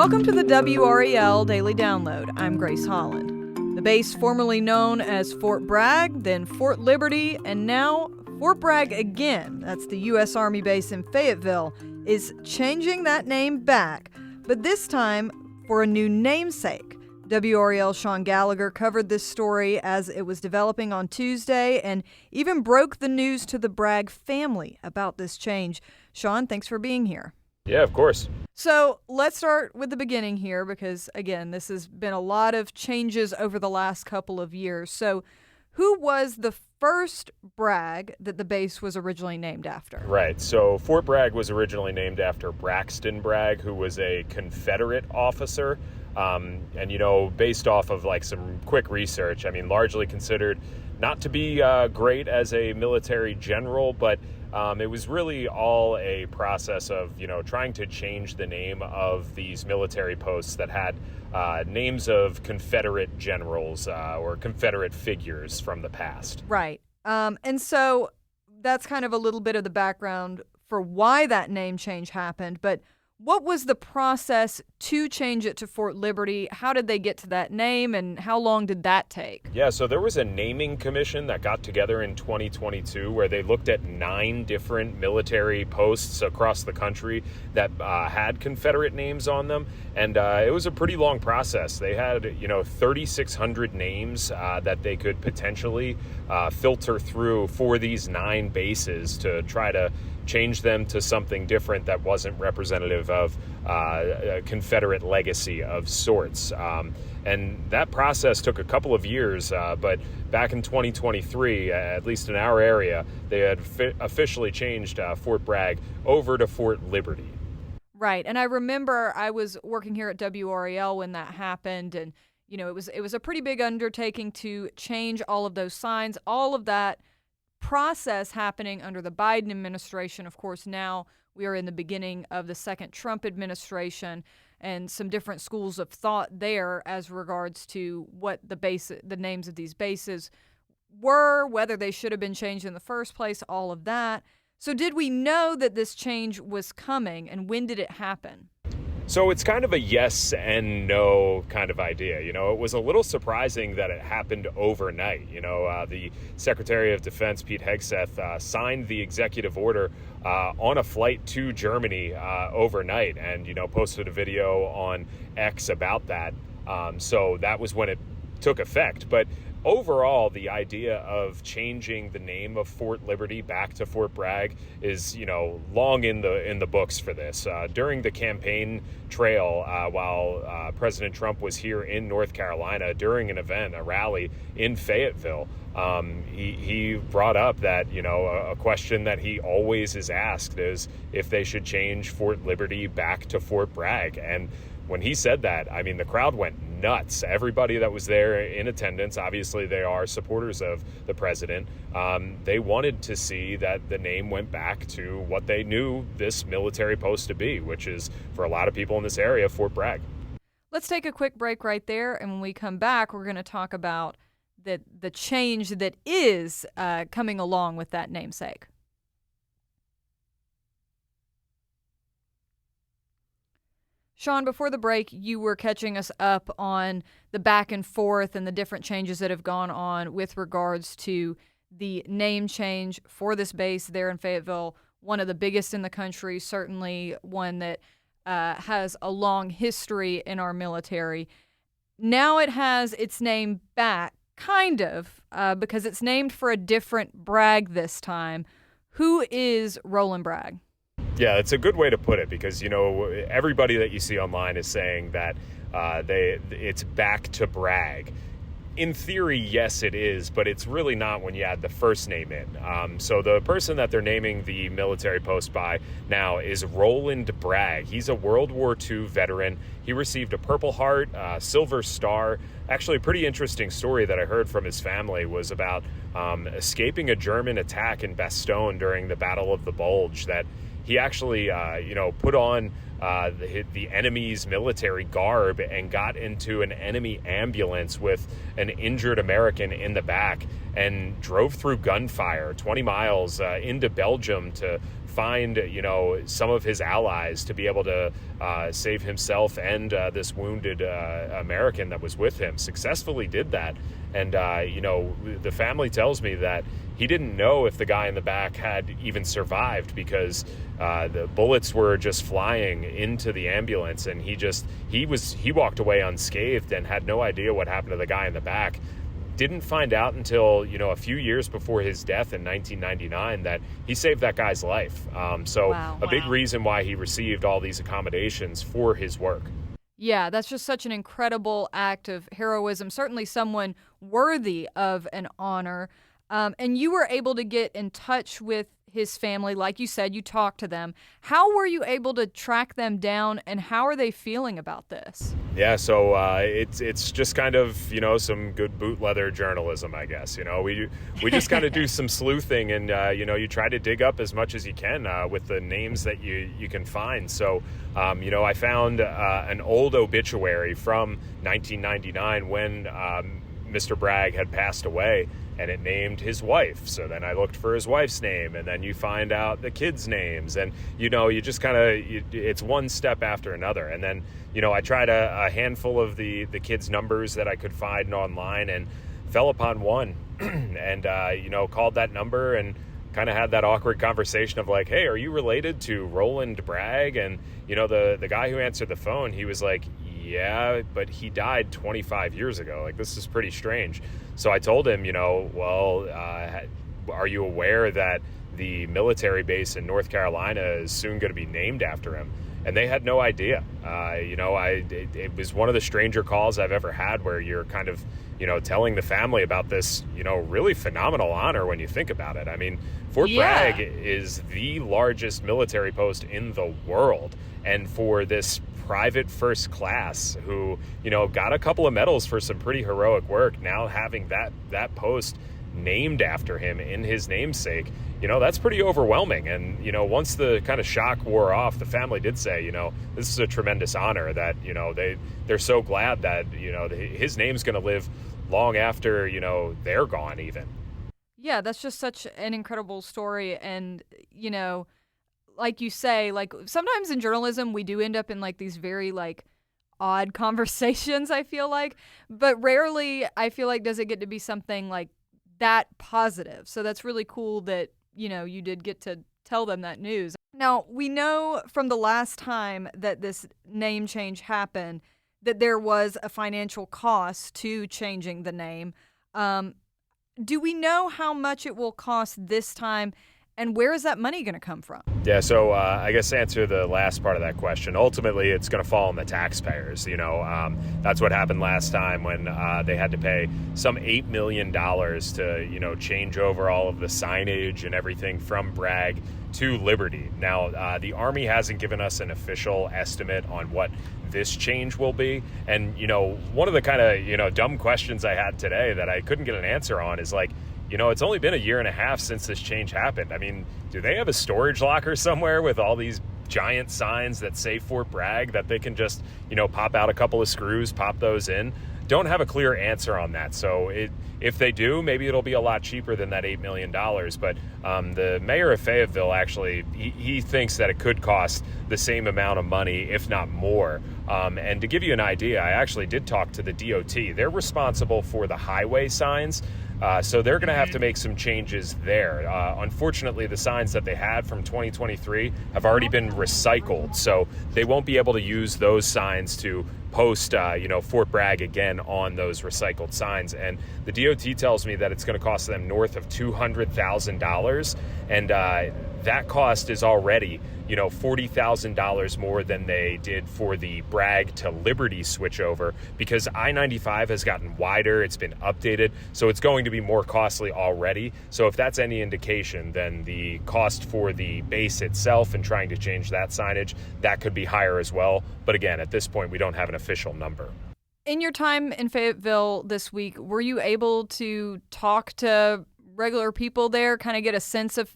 Welcome to the WRAL Daily Download. I'm Grace Holland. The base formerly known as Fort Bragg, then Fort Liberty, and now Fort Bragg again, that's the U.S. Army base in Fayetteville, is changing that name back, but this time for a new namesake. WRAL Shaun Galleger covered this story as it was developing on Tuesday and even broke the news to the Bragg family about this change. Shaun, thanks for being here. Yeah, of course. So let's start with the beginning here because, again, this has been a lot of changes over the last couple of years. So who was the first Bragg that the base was originally named after? Right. So Fort Bragg was originally named after Braxton Bragg, who was a Confederate officer. And, based off of some quick research, largely considered not to be great as a military general, but it was really all a process of, trying to change the name of these military posts that had names of Confederate generals or Confederate figures from the past. Right. And so that's kind of a little bit of the background for why that name change happened. But what was the process to change it to Fort Liberty? How did they get to that name, and how long did that take? Yeah, so there was a naming commission that got together in 2022 where they looked at 9 different military posts across the country that had Confederate names on them, and it was a pretty long process. They had, 3,600 names that they could potentially filter through for these 9 bases to try to change them to something different that wasn't representative of a Confederate legacy of sorts. And that process took a couple of years, but back in 2023, at least in our area, they had officially changed Fort Bragg over to Fort Liberty. Right. And I remember I was working here at WRAL when that happened, and it was a pretty big undertaking to change all of those signs, all of that process happening under the Biden administration. Of course, now we are in the beginning of the second Trump administration, and some different schools of thought there as regards to what the names of these bases were, whether they should have been changed in the first place, all of that. So did we know that this change was coming, and when did it happen? So it's kind of a yes and no kind of idea. It was a little surprising that it happened overnight. The Secretary of Defense Pete Hegeseth signed the executive order on a flight to Germany overnight and, posted a video on X about that. So that was when it took effect. But overall, the idea of changing the name of Fort Liberty back to Fort Bragg is, long in the books for this. During the campaign trail, while President Trump was here in North Carolina during an event, a rally in Fayetteville, he brought up that, a question that he always is asked is if they should change Fort Liberty back to Fort Bragg. And when he said that, the crowd went nuts. Everybody that was there in attendance, obviously they are supporters of the president. They wanted to see that the name went back to what they knew this military post to be, which is, for a lot of people in this area, Fort Bragg. Let's take a quick break right there, and when we come back, we're going to talk about the change that is coming along with that namesake. Shaun, before the break, you were catching us up on the back and forth and the different changes that have gone on with regards to the name change for this base there in Fayetteville, one of the biggest in the country, certainly one that has a long history in our military. Now it has its name back, kind of, because it's named for a different Bragg this time. Who is Roland Bragg? Yeah, it's a good way to put it because, everybody that you see online is saying that it's back to Bragg. In theory, yes, it is, but it's really not when you add the first name in. So the person that they're naming the military post by now is Roland Bragg. He's a World War II veteran. He received a Purple Heart, Silver Star. Actually, a pretty interesting story that I heard from his family was about escaping a German attack in Bastogne during the Battle of the Bulge, that he actually, put on the enemy's military garb and got into an enemy ambulance with an injured American in the back and drove through gunfire 20 miles into Belgium to find, some of his allies to be able to save himself and this wounded American that was with him. Successfully did that. And, the family tells me that he didn't know if the guy in the back had even survived because the bullets were just flying into the ambulance, and he walked away unscathed and had no idea what happened to the guy in the back. Didn't find out until, a few years before his death in 1999 that he saved that guy's life. Wow. A big reason why he received all these accommodations for his work. Yeah, that's just such an incredible act of heroism, certainly someone worthy of an honor. And you were able to get in touch with his family. Like you said, you talked to them. How were you able to track them down, and how are they feeling about this? Yeah, so it's just kind of, some good boot leather journalism, I guess. We just kind of do some sleuthing, and, you try to dig up as much as you can with the names that you can find. So, I found an old obituary from 1999 when Mr. Bragg had passed away, and it named his wife. So then I looked for his wife's name, and then you find out the kids' names, and you just kind of it's one step after another. And then I tried a handful of the kids' numbers that I could find online, and fell upon one and called that number and kind of had that awkward conversation of like, hey, are you related to Roland Bragg? And the guy who answered the phone, he was like, yeah, but he died 25 years ago. Like, this is pretty strange. So I told him, are you aware that the military base in North Carolina is soon going to be named after him? And they had no idea. It was one of the stranger calls I've ever had where you're kind of, telling the family about this, really phenomenal honor when you think about it. I mean, Fort Bragg is the largest military post in the world. And for this private first class who, got a couple of medals for some pretty heroic work, now having that post named after him in his namesake, that's pretty overwhelming. And, once the kind of shock wore off, the family did say, this is a tremendous honor that, they're so glad that, his name's going to live long after, they're gone even. Yeah, that's just such an incredible story. And, like you say, like sometimes in journalism, we do end up in like these very like odd conversations, I feel like, but rarely I feel like does it get to be something like that positive. So that's really cool that, you did get to tell them that news. Now, we know from the last time that this name change happened that there was a financial cost to changing the name. Do we know how much it will cost this time? And where is that money going to come from? Yeah, so I guess to answer the last part of that question, ultimately it's going to fall on the taxpayers. That's what happened last time when they had to pay some $8 million to, change over all of the signage and everything from Bragg to Liberty. Now, the Army hasn't given us an official estimate on what this change will be. And, one of the kind of, dumb questions I had today that I couldn't get an answer on is like, it's only been a year and a half since this change happened. I mean, do they have a storage locker somewhere with all these giant signs that say Fort Bragg that they can just, pop out a couple of screws, pop those in? Don't have a clear answer on that. So if they do, maybe it'll be a lot cheaper than that $8 million. But the mayor of Fayetteville actually, he thinks that it could cost the same amount of money, if not more. And to give you an idea, I actually did talk to the DOT. They're responsible for the highway signs. So they're going to have to make some changes there. Unfortunately, the signs that they had from 2023 have already been recycled. So they won't be able to use those signs to post, Fort Bragg again on those recycled signs. And the DOT tells me that it's going to cost them north of $200,000. And that cost is already, $40,000 more than they did for the Bragg to Liberty switchover because I-95 has gotten wider, it's been updated, so it's going to be more costly already. So if that's any indication, then the cost for the base itself and trying to change that signage, that could be higher as well. But again, at this point, we don't have an official number. In your time in Fayetteville this week, were you able to talk to regular people there, kind of get a sense of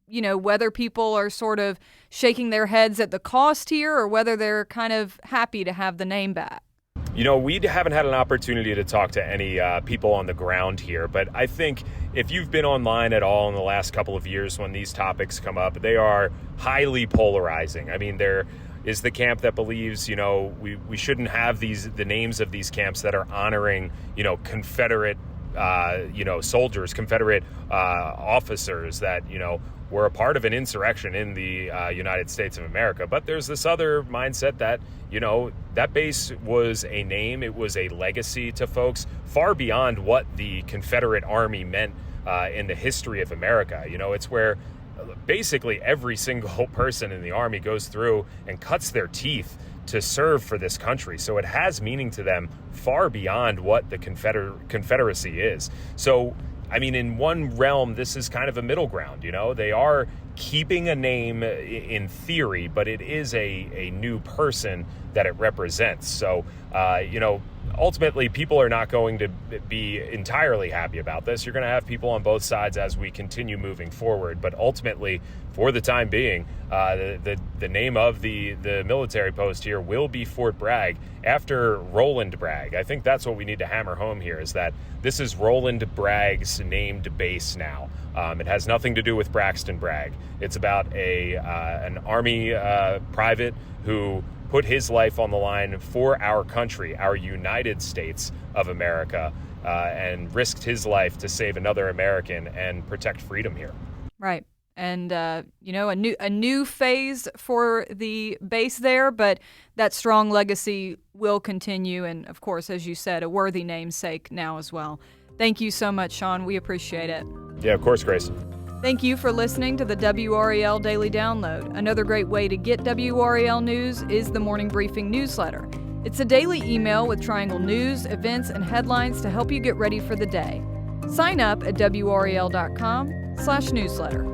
whether people are sort of shaking their heads at the cost here or whether they're kind of happy to have the name back? We haven't had an opportunity to talk to any people on the ground here, but I think if you've been online at all in the last couple of years when these topics come up, they are highly polarizing. I mean, there is the camp that believes, we shouldn't have the names of these camps that are honoring, Confederate, soldiers, Confederate officers that, were a part of an insurrection in the United States of America. But there's this other mindset that, that base was a name, it was a legacy to folks far beyond what the Confederate Army meant in the history of America. It's where basically every single person in the Army goes through and cuts their teeth to serve for this country. So it has meaning to them far beyond what the Confederacy is. So, I mean, in one realm, this is kind of a middle ground. They are keeping a name in theory, but it is a new person that it represents. So, ultimately, people are not going to be entirely happy about this. You're going to have people on both sides as we continue moving forward. But ultimately, for the time being, the name of the military post here will be Fort Bragg after Roland Bragg. I think that's what we need to hammer home here, is that this is Roland Bragg's named base now. It has nothing to do with Braxton Bragg. It's about an Army private who put his life on the line for our country, our United States of America, and risked his life to save another American and protect freedom here. Right. And, a new phase for the base there, but that strong legacy will continue. And, of course, as you said, a worthy namesake now as well. Thank you so much, Shaun. We appreciate it. Yeah, of course, Grace. Thank you for listening to the WRAL Daily Download. Another great way to get WRAL news is the Morning Briefing newsletter. It's a daily email with Triangle news, events, and headlines to help you get ready for the day. Sign up at WRAL.com/newsletter.